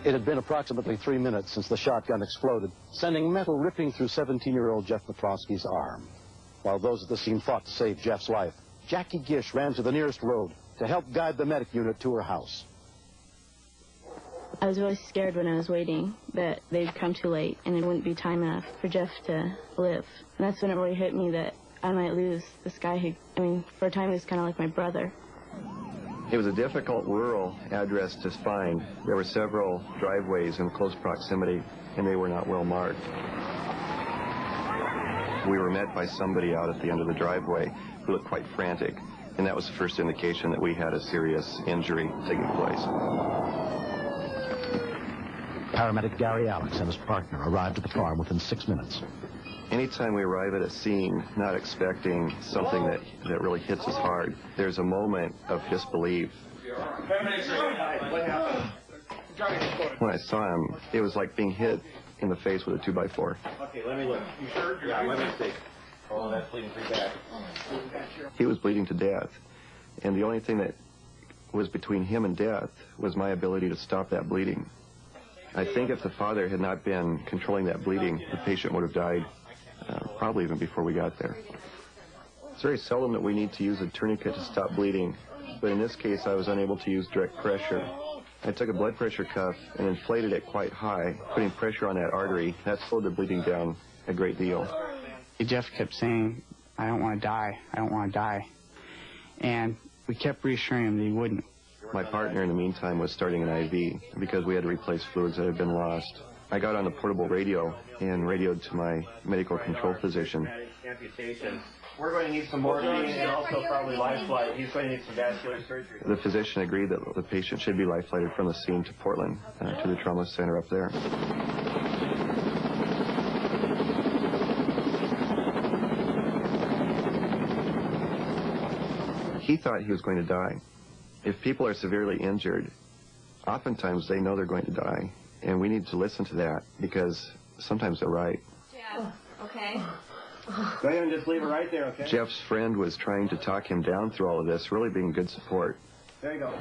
It had been approximately 3 minutes since the shotgun exploded, sending metal ripping through 17-year-old Jeff Petrosky's arm. While those at the scene fought to save Jeff's life, Jackie Gish ran to the nearest road to help guide the medic unit to her house. I was really scared when I was waiting that they'd come too late and it wouldn't be time enough for Jeff to live. And that's when it really hit me that I might lose this guy who, I mean, for a time he was kind of like my brother. It was a difficult rural address to find. There were several driveways in close proximity, and they were not well marked. We were met by somebody out at the end of the driveway who looked quite frantic, and that was the first indication that we had a serious injury taking place. Paramedic Gary Alex and his partner arrived at the farm within 6 minutes. Anytime we arrive at a scene not expecting something that really hits us hard, there's a moment of disbelief. When I saw him, it was like being hit in the face with a 2x4. Okay, let me look. You sure? Yeah, let me see. Oh, that's bleeding pretty bad. He was bleeding to death, and the only thing that was between him and death was my ability to stop that bleeding. I think if the father had not been controlling that bleeding, the patient would have died probably even before we got there. It's very seldom that we need to use a tourniquet to stop bleeding, but in this case I was unable to use direct pressure. I took a blood pressure cuff and inflated it quite high, putting pressure on that artery. That slowed the bleeding down a great deal. Jeff kept saying, "I don't want to die, I don't want to die." And we kept reassuring him that he wouldn't. My partner in the meantime was starting an IV because we had to replace fluids that had been lost. I got on a portable radio and radioed to my medical control physician. Amputation. We're going to need some morphine and also probably life flight. He's going to need some vascular surgery. The physician agreed that the patient should be life flighted from the scene to Portland, to the trauma center up there. He thought he was going to die. If people are severely injured, oftentimes they know they're going to die, and we need to listen to that because sometimes they're right. Yeah, okay. Go ahead and just leave it right there, okay? Jeff's friend was trying to talk him down through all of this, really being good support. There you go.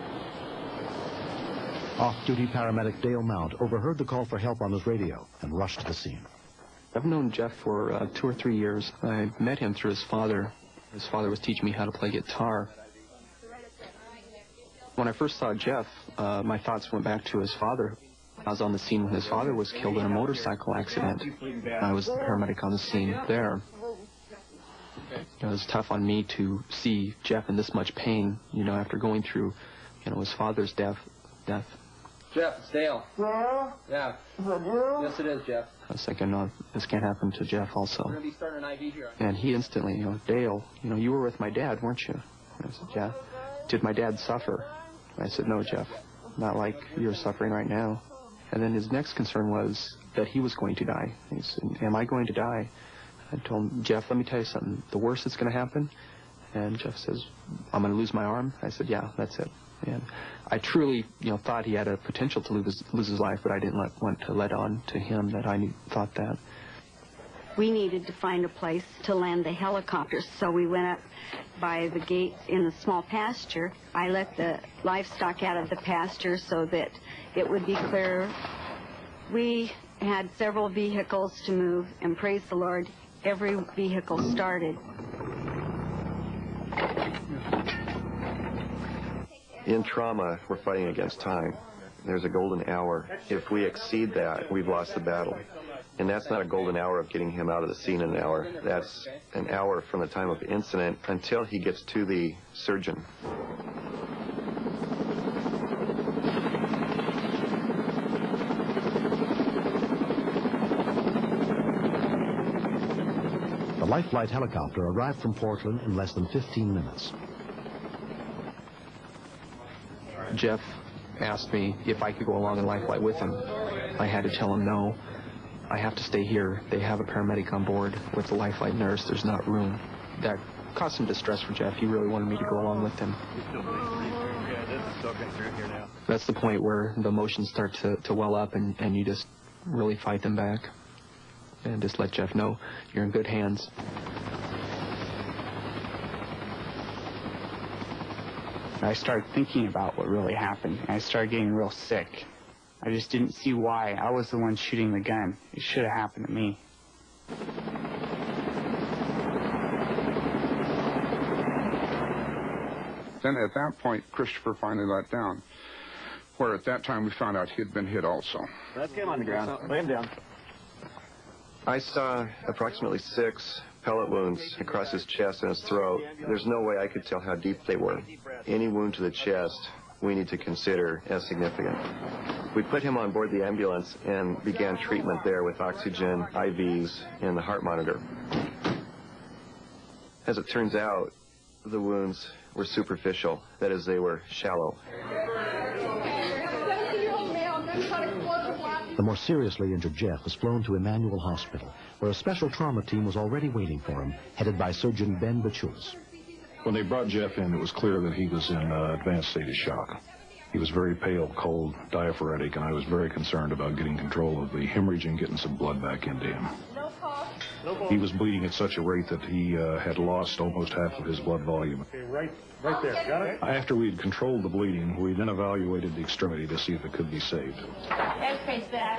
Off-duty paramedic Dale Mount overheard the call for help on his radio and rushed to the scene. I've known Jeff for 2 or 3 years. I met him through his father. His father was teaching me how to play guitar. When I first saw Jeff, my thoughts went back to his father. I was on the scene when his father was killed in a motorcycle accident. I was the paramedic on the scene there. It was tough on me to see Jeff in this much pain, you know, after going through, you know, his father's death. Jeff, it's Dale. Yeah. Yes, it is, Jeff. I was thinking, no, this can't happen to Jeff also. We're going to be starting an IV here. And he instantly, you know, Dale, you know, you were with my dad, weren't you? I said, yeah. Did my dad suffer? I said, no, Jeff, not like you're suffering right now. And then his next concern was that he was going to die. He said, am I going to die? I told him, Jeff, let me tell you something. The worst that's going to happen. And Jeff says, I'm going to lose my arm. I said, yeah, that's it. And I truly, you know, thought he had a potential to lose his life, but I didn't want to let on to him that I thought that. We needed to find a place to land the helicopters, so we went up by the gates in the small pasture. I let the livestock out of the pasture so that it would be clear. We had several vehicles to move, and praise the Lord, every vehicle started. In trauma, we're fighting against time. There's a golden hour. If we exceed that, we've lost the battle. And that's not a golden hour of getting him out of the scene in an hour. That's an hour from the time of the incident until he gets to the surgeon. The Life Flight helicopter arrived from Portland in less than 15 minutes. Jeff asked me if I could go along in Life Flight with him. I had to tell him no. I have to stay here. They have a paramedic on board with the Life Flight nurse. There's not room. That caused some distress for Jeff. He really wanted me to go along with him. That's the point where the emotions start to well up, and you just really fight them back and just let Jeff know you're in good hands. I started thinking about what really happened. I started getting real sick. I just didn't see why. I was the one shooting the gun. It should have happened to me. Then at that point, Christopher finally let down, where at that time we found out he had been hit also. Let's get him on the ground. Lay him down. I saw approximately 6 pellet wounds across his chest and his throat. There's no way I could tell how deep they were. Any wound to the chest we need to consider as significant. We put him on board the ambulance and began treatment there with oxygen, IVs, and the heart monitor. As it turns out, the wounds were superficial. That is, they were shallow. The more seriously injured Jeff was flown to Emmanuel Hospital, where a special trauma team was already waiting for him, headed by Surgeon Ben Bachulis. When they brought Jeff in, it was clear that he was in advanced state of shock. He was very pale, cold, diaphoretic, and I was very concerned about getting control of the hemorrhage and getting some blood back into him. He was bleeding at such a rate that he had lost almost half of his blood volume. Okay, right there. Got it? After we had controlled the bleeding, we then evaluated the extremity to see if it could be saved.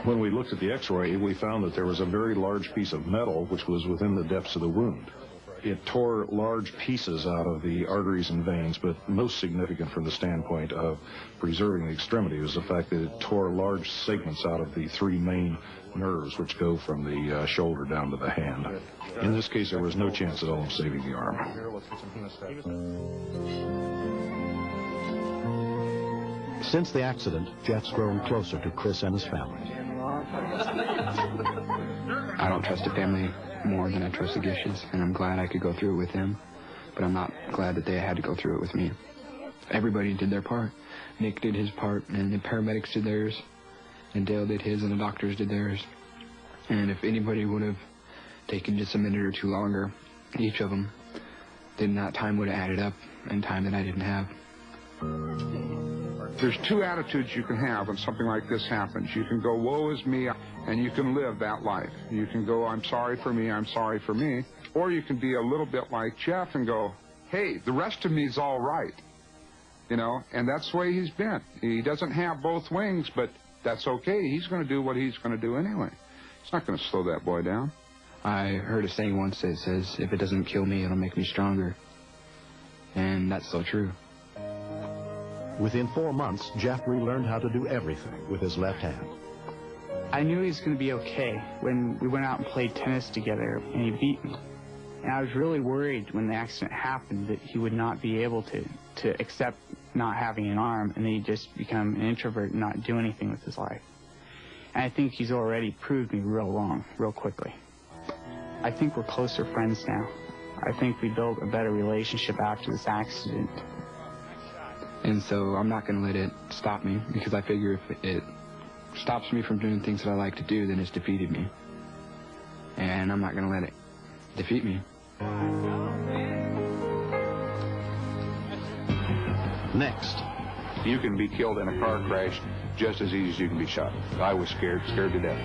When we looked at the x-ray, we found that there was a very large piece of metal which was within the depths of the wound. It tore large pieces out of the arteries and veins, but most significant from the standpoint of preserving the extremity was the fact that it tore large segments out of the 3 main nerves which go from the shoulder down to the hand. In this case, there was no chance at all of saving the arm. Since the accident, Jeff's grown closer to Chris and his family. I don't trust a family more than I trust the Gishes, and I'm glad I could go through it with them, but I'm not glad that they had to go through it with me. Everybody did their part. Nick did his part, and the paramedics did theirs, and Dale did his, and the doctors did theirs. And if anybody would have taken just a minute or two longer, each of them, then that time would have added up, and time that I didn't have. There's 2 attitudes you can have when something like this happens. You can go, woe is me, and you can live that life. You can go, I'm sorry for me, I'm sorry for me. Or you can be a little bit like Jeff and go, hey, the rest of me's all right. You know, and that's the way he's been. He doesn't have both wings, but that's okay. He's going to do what he's going to do anyway. It's not going to slow that boy down. I heard a saying once that says, if it doesn't kill me, it'll make me stronger. And that's so true. Within 4 months, Jeff relearned how to do everything with his left hand. I knew he was going to be okay when we went out and played tennis together, and he beat me. And I was really worried when the accident happened that he would not be able to accept not having an arm, and then he'd just become an introvert and not do anything with his life. And I think he's already proved me real wrong, real quickly. I think we're closer friends now. I think we built a better relationship after this accident. And so I'm not going to let it stop me, because I figure if it stops me from doing things that I like to do, then it's defeated me. And I'm not going to let it defeat me. Next. You can be killed in a car crash just as easy as you can be shot. I was scared to death.